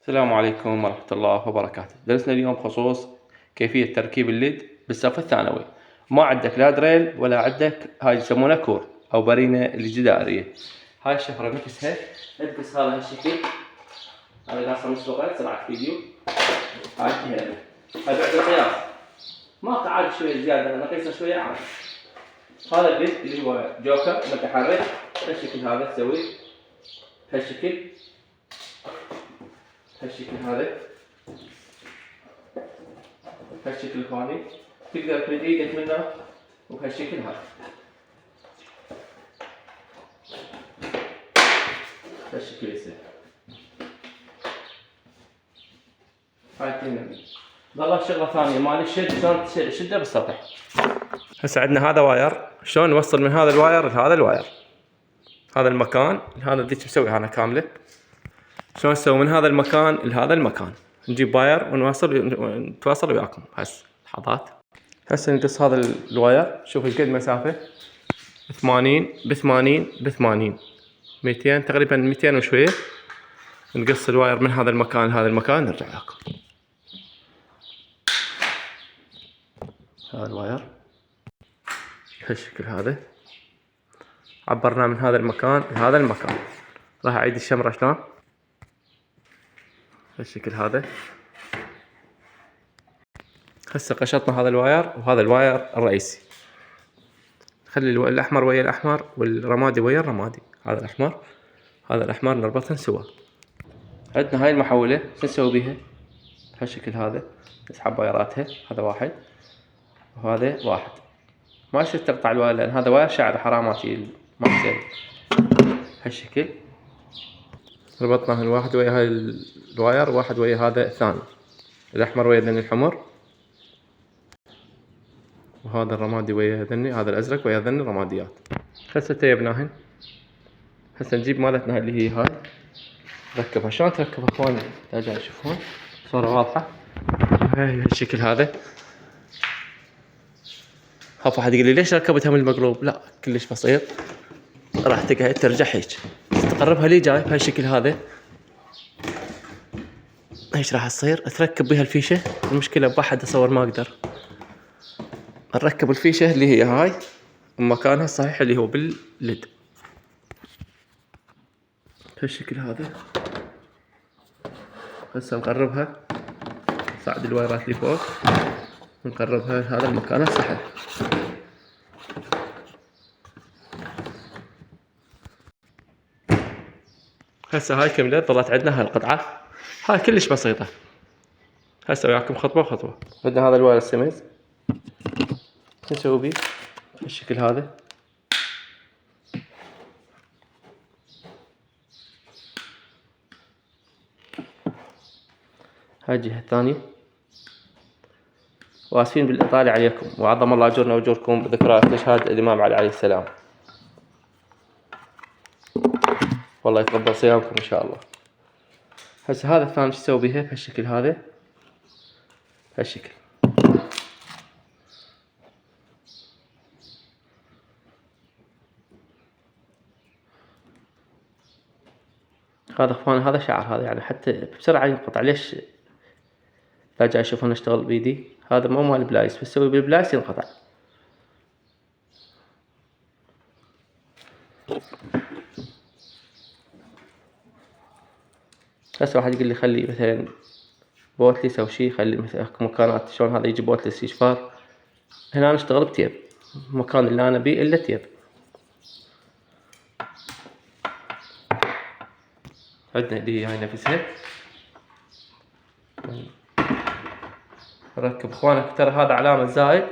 السلام عليكم ورحمة الله وبركاته. درسنا اليوم خصوص كيفية تركيب الليد بالصف الثانوي. ما عندك لا دريل ولا عندك هاي يسمونها كور أو برينة الجدارية. هاي الشفرة نكسها، نكس هذا هالشكل. هذا قاصة مسبقة سرعة فيديو. هاي هنا. هاي بعد القياس. ما قعد شوية زيادة، أنا قيسه شوية عادي. هذا الليد اللي هو جوكر متحرك. هالشكل هذا تسوي. هالشكل. هالشكل هذا هالشكل الثاني تقدر تمد ايدك منه وهالشكل هذا هالشكل يصير. هاي تنمي. والله شغلة ثانية مال الشد شلون تشده بالسطح. هسه عندنا هذا واير، شلون نوصل من هذا الواير لهذا الواير. هذا المكان هذا ذيك مسويها انا كاملة. شلون نسوي من هذا المكان لهذا المكان. نجيب واير ونتواصل وياكم هسه لحظات. هسه نقص هذا الواير، شوف ايش قد مسافة 80 ب80 ب80 200 تقريبا 200 وشوية. نقص الواير من هذا المكان لهذا المكان نرجع لكم. هذا الواير هالشكل هذا عبرناه من هذا المكان لهذا المكان. راح اعيد الشمرة شلون هالشكل هذا. هسه قشطنا هذا الواير وهذا الواير الرئيسي. خلي الاحمر ويا الاحمر والرمادي ويا الرمادي. هذا الاحمر هذا الاحمر نربطهن سوا. عندنا هاي المحولة شو نسوي بيها؟ هالشكل هذا نسحب وايراتها. هذا واحد وهذا واحد. ما يصير تقطع الواير لان هذا واير شعر حراماتي ما يصير. هالشكل ربطنا الواحد ويا هاي الواير واحد ويا هذا الثاني. الاحمر ويا ذني الحمر وهذا الرمادي ويا ذني. هذا الازرق ويا ذني الرماديات. هسه تيبناهن. هسه نجيب مالتنا اللي هي هاي نركبها. شلون تركبها اخواني؟ ترجعوا تشوفون صورة واضحة. هاي هالشكل هذا. خاف واحد يقول لي ليش ركبتها من المقلوب؟ لا كلش بسيط. راح تقعد ترجع هيك تقربها لي جاي بهالشكل هذا. ايش راح تصير؟ تركب بها الفيشة. المشكلة بواحد اصور ما اقدر. نركب الفيشة اللي هي هاي مكانها الصحيح اللي هو بالليد. بهالشكل هذا. هسه نقربها نصعد الوايرات اللي فوق ونقربها لهذا المكان الصحيح. هسه هاي كملت. ظلت عندنا هالقطعة هاي كلش بسيطة. هسه وياكم خطوة خطوة. عندنا هذا الواير السميز شو نسوي بيه؟ بالشكل هذا. هاي الجهة الثانية. واسفين بالإطالة عليكم وعظم الله أجورنا وأجوركم بذكرى استشهاد الإمام علي عليه السلام. والله يتقبل صيامكم إن شاء الله. هسه هذا الثاني شو نسوي بيها؟ بهالشكل هذا. بهالشكل. هذا اخوان هذا شعر. هذا يعني حتى بسرعة ينقطع. ليش لا جاي اشوفون اشتغل بايدي؟ هذا مو مال بلايس بسوي بالبلايس ينقطع. هسه واحد يقول لي خلي مثلا بوتليس او شي. خلي مثلا مكانات شلون هذا يجي بوتليس يشفار. هنا نشتغل بتيب. المكان اللي انا بيه الا تيب. عندنا اللي هاي نفسها. نركب اخوانك ترى هذا علامة زائد.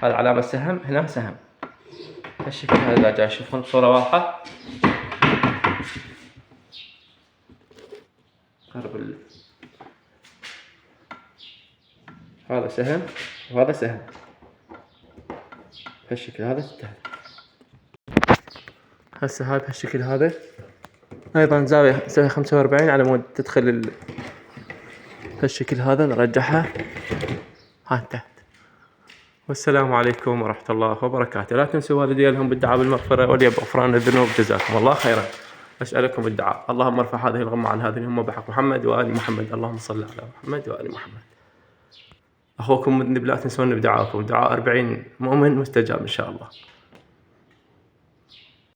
هذا علامة سهم. هنا سهم. هالشكل هذا جاي تشوفون بصورة واضحة. قرب هذا سهم وهذا سهم. بهالشكل هذا انتهى. هسه هاي بهالشكل هذا ايضا زاوية نسويها 45 على مود تدخل بهالشكل هذا. نرجعها ها تحت. والسلام عليكم ورحمة الله وبركاته. لا تنسوا والديالهم بالدعاء بالمغفرة وليب غفران الذنوب. جزاكم الله خيرا. أسألكم بالدعاء. اللهم ارفع هذه الغمة عن هذه الأمة بحق محمد وآل محمد. اللهم صل على محمد وآل محمد. أخوكم مذنب، لا تنسون بدعائكم. دعاء 40 مؤمن مستجاب إن شاء الله.